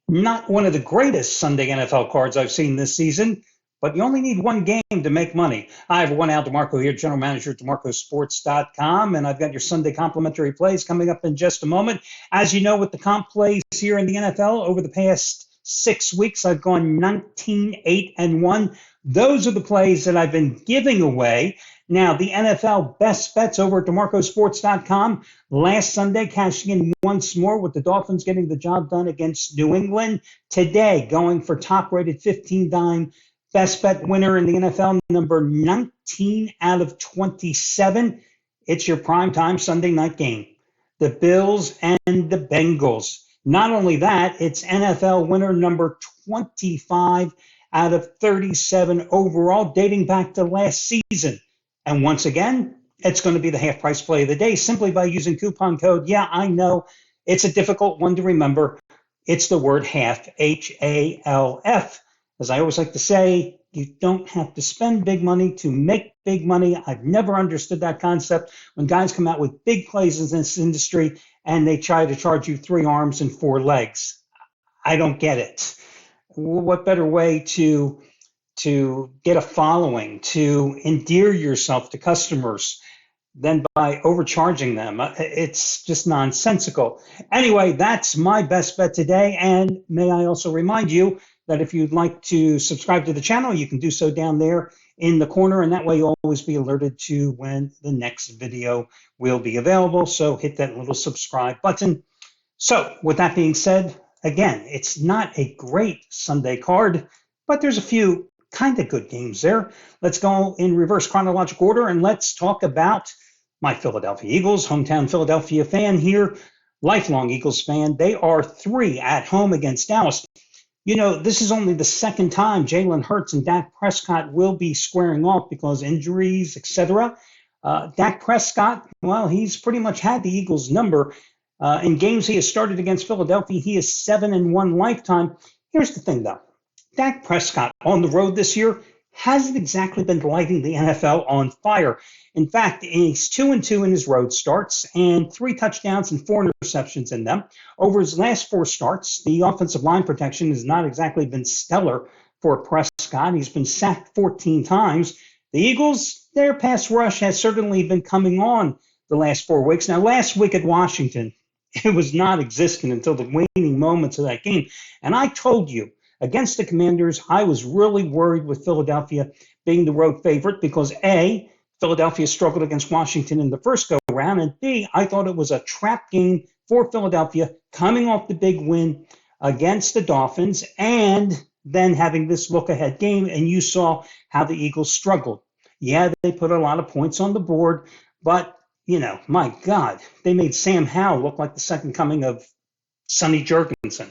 Not one of the greatest Sunday NFL cards I've seen this season, but you only need one game to make money. Hi, everyone. Al DeMarco here, general manager at DeMarcoSports.com, and I've got your Sunday complimentary plays coming up in just a moment. As you know, with the comp plays here in the NFL over the past 6 weeks, I've gone 19, 8, and 1. Those are the plays that I've been giving away. Now, the NFL best bets over at DeMarcoSports.com. Last Sunday, cashing in once more with the Dolphins getting the job done against New England. Today, going for top-rated 15-dime best bet winner in the NFL, number 19 out of 27. It's your primetime Sunday night game. The Bills and the Bengals. Not only that, it's NFL winner number 25 out of 37 overall, dating back to last season. And once again, it's going to be the half price play of the day simply by using coupon code. Yeah, I know it's a difficult one to remember. It's the word half, Half. As I always like to say, you don't have to spend big money to make big money. I've never understood that concept when guys come out with big plays in this industry and they try to charge you 3 arms and 4 legs. I don't get it. What better way to get a following, to endear yourself to customers than by overcharging them? It's just nonsensical. Anyway, that's my best bet today. And may I also remind you that if you'd like to subscribe to the channel, you can do so down there in the corner, and that way you'll always be alerted to when the next video will be available. So hit that little subscribe button. So with that being said, again, it's not a great Sunday card, but there's a few kind of good games there. Let's go in reverse chronological order and let's talk about my Philadelphia Eagles, hometown Philadelphia fan here, lifelong Eagles fan. They are 3 at home against Dallas. You know, this is only the second time Jalen Hurts and Dak Prescott will be squaring off because injuries, etc. Dak Prescott, well, he's pretty much had the Eagles' number. In games he has started against Philadelphia, he is 7-1 lifetime. Here's the thing, though. Dak Prescott on the road this year hasn't exactly been lighting the NFL on fire. In fact, he's 2-2 in his road starts and 3 touchdowns and 4 interceptions in them. Over his last 4 starts, the offensive line protection has not exactly been stellar for Prescott. He's been sacked 14 times. The Eagles, their pass rush has certainly been coming on the last 4 weeks. Now, last week at Washington, it was not existent until the waning moments of that game. And I told you, against the Commanders, I was really worried with Philadelphia being the road favorite because A, Philadelphia struggled against Washington in the first go-round, and B, I thought it was a trap game for Philadelphia coming off the big win against the Dolphins and then having this look-ahead game, and you saw how the Eagles struggled. Yeah, they put a lot of points on the board, but, you know, my God, they made Sam Howell look like the second coming of Sonny Jurgensen.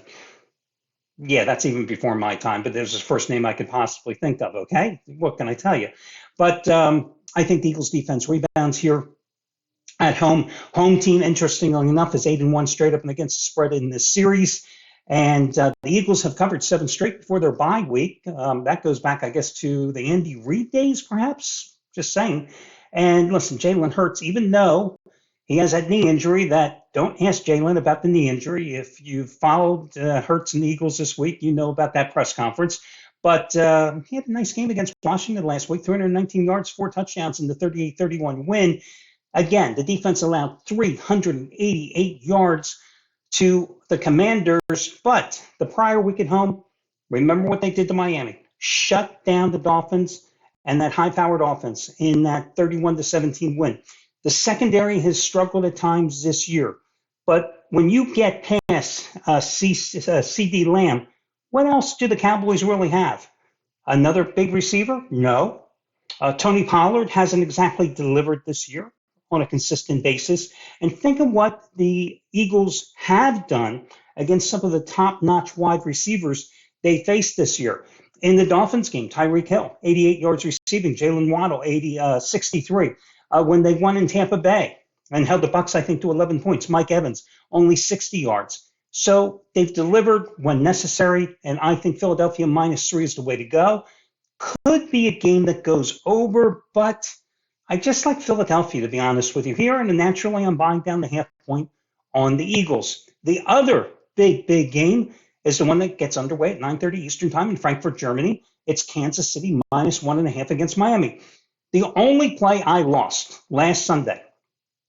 Yeah, that's even before my time, but there's the first name I could possibly think of, okay? What can I tell you? But I think the Eagles defense rebounds here at home. Home team, interestingly enough, is 8-1 straight up and against the spread in this series. And the Eagles have covered 7 straight before their bye week. That goes back, I guess, to the Andy Reid days, perhaps. Just saying. And listen, Jalen Hurts, even though he has that knee injury don't ask Jalen about the knee injury. If you've followed Hurts and the Eagles this week, you know about that press conference. But he had a nice game against Washington last week, 319 yards, 4 touchdowns in the 38-31 win. Again, the defense allowed 388 yards to the Commanders. But the prior week at home, remember what they did to Miami. Shut down the Dolphins and that high-powered offense in that 31-17 win. The secondary has struggled at times this year. But when you get past C.D. Lamb, what else do the Cowboys really have? Another big receiver? No. Tony Pollard hasn't exactly delivered this year on a consistent basis. And think of what the Eagles have done against some of the top-notch wide receivers they faced this year. In the Dolphins game, Tyreek Hill, 88 yards receiving, Jalen Waddle, 63. When they won in Tampa Bay and held the Bucs, I think, to 11 points. Mike Evans, only 60 yards. So they've delivered when necessary, and I think Philadelphia -3 is the way to go. Could be a game that goes over, but I just like Philadelphia, to be honest with you here, and naturally I'm buying down the half point on the Eagles. The other big game is the one that gets underway at 9:30 Eastern Time in Frankfurt, Germany. It's Kansas City -1.5 against Miami. The only play I lost last Sunday,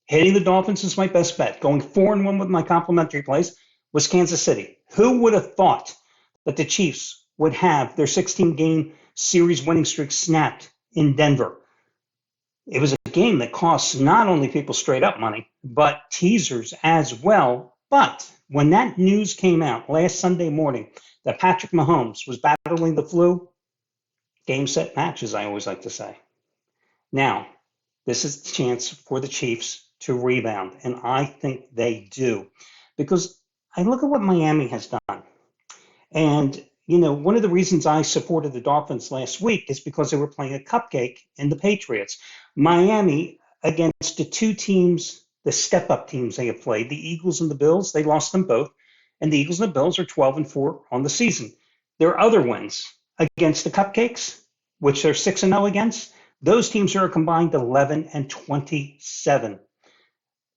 hitting the Dolphins is my best bet, going 4-1 with my complimentary plays, was Kansas City. Who would have thought that the Chiefs would have their 16-game series winning streak snapped in Denver? It was a game that cost not only people straight up money, but teasers as well. But when that news came out last Sunday morning that Patrick Mahomes was battling the flu, game, set, match, as I always like to say. Now, this is the chance for the Chiefs to rebound, and I think they do. Because I look at what Miami has done. And, one of the reasons I supported the Dolphins last week is because they were playing a cupcake in the Patriots. Miami, against the two teams, the step-up teams they have played, the Eagles and the Bills, they lost them both. And the Eagles and the Bills are 12-4 on the season. Their other wins against the Cupcakes, which they're 6-0 against, those teams are a combined 11-27.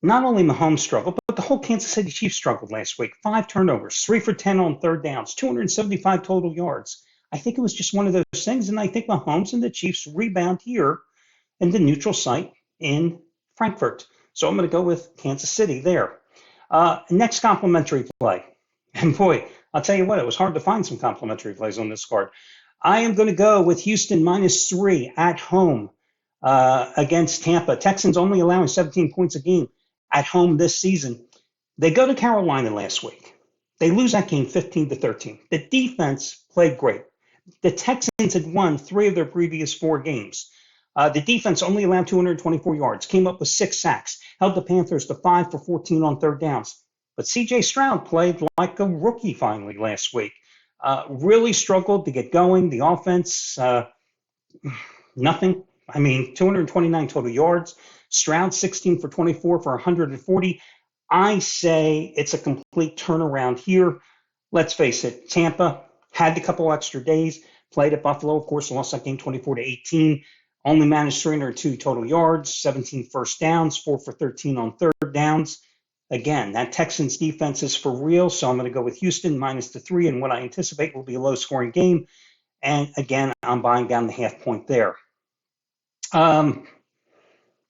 Not only Mahomes struggled, but the whole Kansas City Chiefs struggled last week. 5 turnovers, 3 for 10 on third downs, 275 total yards. I think it was just one of those things, and I think Mahomes and the Chiefs rebound here in the neutral site in Frankfurt. So I'm going to go with Kansas City there. Next complimentary play. And boy, I'll tell you what, it was hard to find some complimentary plays on this card. I am going to go with Houston -3 at home against Tampa. Texans only allowing 17 points a game at home this season. They go to Carolina last week. They lose that game 15-13. The defense played great. The Texans had won 3 of their previous 4 games. The defense only allowed 224 yards, came up with 6 sacks, held the Panthers to 5 for 14 on third downs. But C.J. Stroud played like a rookie finally last week. Really struggled to get going. The offense, nothing. 229 total yards. Stroud 16 for 24 for 140. I say it's a complete turnaround here. Let's face it, Tampa had a couple extra days, played at Buffalo, of course, lost that game 24-18. Only managed 302 total yards, 17 first downs, 4 for 13 on third downs. Again, that Texans defense is for real, so I'm going to go with Houston -3 in what I anticipate will be a low-scoring game. And again, I'm buying down the half point there.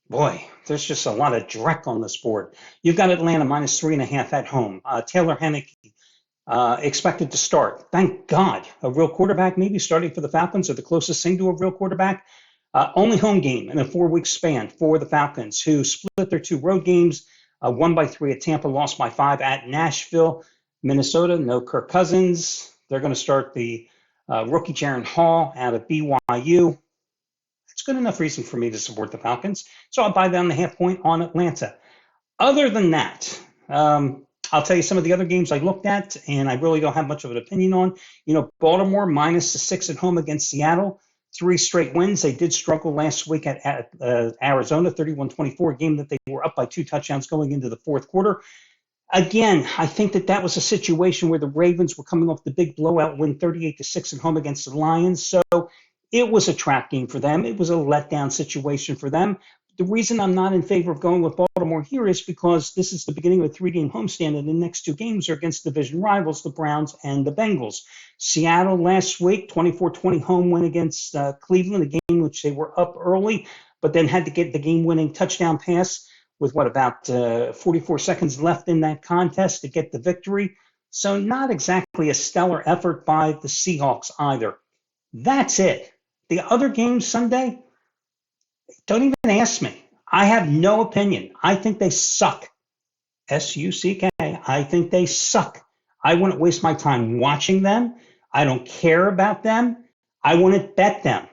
Boy, there's just a lot of dreck on this board. You've got Atlanta -3.5 at home. Taylor Haneke expected to start. Thank God. A real quarterback maybe starting for the Falcons, or the closest thing to a real quarterback. Only home game in a 4-week span for the Falcons, who split their 2 road games, won by 3 at Tampa, lost by 5 at Nashville. Minnesota, no Kirk Cousins. They're going to start the rookie Jaron Hall out of BYU. It's good enough reason for me to support the Falcons, so I'll buy down the half point on Atlanta. Other than that, I'll tell you some of the other games I looked at, and I really don't have much of an opinion on. Baltimore -6 at home against Seattle. 3 straight wins. They did struggle last week at Arizona, 31-24, a game that they were up by 2 touchdowns going into the fourth quarter. Again, I think that was a situation where the Ravens were coming off the big blowout win 38-6 at home against the Lions. So it was a trap game for them. It was a letdown situation for them. The reason I'm not in favor of going with Baltimore here is because this is the beginning of a 3-game homestand, and the next 2 games are against division rivals, the Browns and the Bengals. Seattle last week, 24-20 home win against Cleveland, a game which they were up early, but then had to get the game-winning touchdown pass with about 44 seconds left in that contest to get the victory. So not exactly a stellar effort by the Seahawks either. That's it. The other games Sunday, don't even ask me. I have no opinion. I think they suck. S-U-C-K. I think they suck. I wouldn't waste my time watching them. I don't care about them. I wouldn't bet them.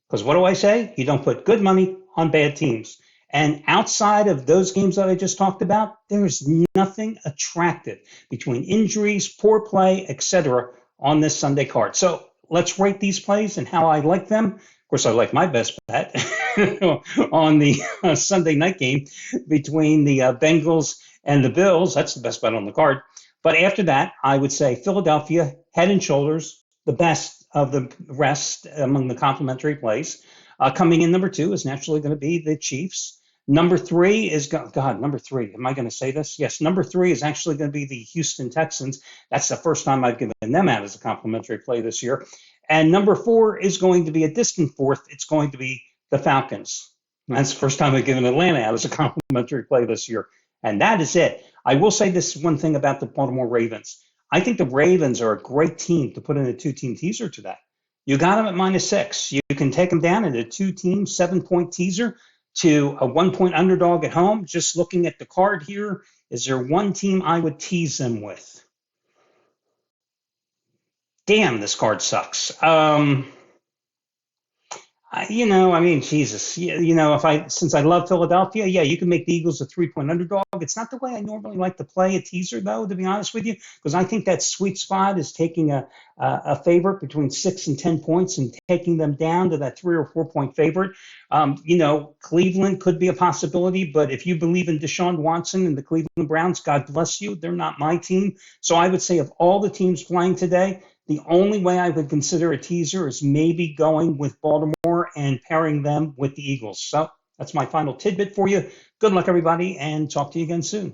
Because what do I say? You don't put good money on bad teams. And outside of those games that I just talked about, there's nothing attractive between injuries, poor play, etc. on this Sunday card. So let's rate these plays and how I like them. Of course, I like my best bet on the Sunday night game between the Bengals and the Bills. That's the best bet on the card. But after that, I would say Philadelphia, head and shoulders, the best of the rest among the complimentary plays. Coming in number 2 is naturally going to be the Chiefs. Number three is, God, number three. Am I going to say this? Yes, number three is actually going to be the Houston Texans. That's the first time I've given them out as a complimentary play this year. And number four is going to be a distant fourth. It's going to be the Falcons. And that's the first time I've given Atlanta out as a complimentary play this year. And that is it. I will say this one thing about the Baltimore Ravens. I think the Ravens are a great team to put in a two-team teaser today. You got them at -6. You can take them down in a two-team 7-point teaser to a 1-point underdog at home. Just looking at the card here, is there one team I would tease them with? Damn, this card sucks. I mean, Jesus, since I love Philadelphia, yeah, you can make the Eagles a 3-point underdog. It's not the way I normally like to play a teaser, though, to be honest with you, because I think that sweet spot is taking a favorite between 6 and 10 points and taking them down to that 3 or 4-point favorite. Cleveland could be a possibility, but if you believe in Deshaun Watson and the Cleveland Browns, God bless you. They're not my team. So I would say of all the teams playing today, the only way I would consider a teaser is maybe going with Baltimore and pairing them with the Eagles. So that's my final tidbit for you. Good luck, everybody, and talk to you again soon.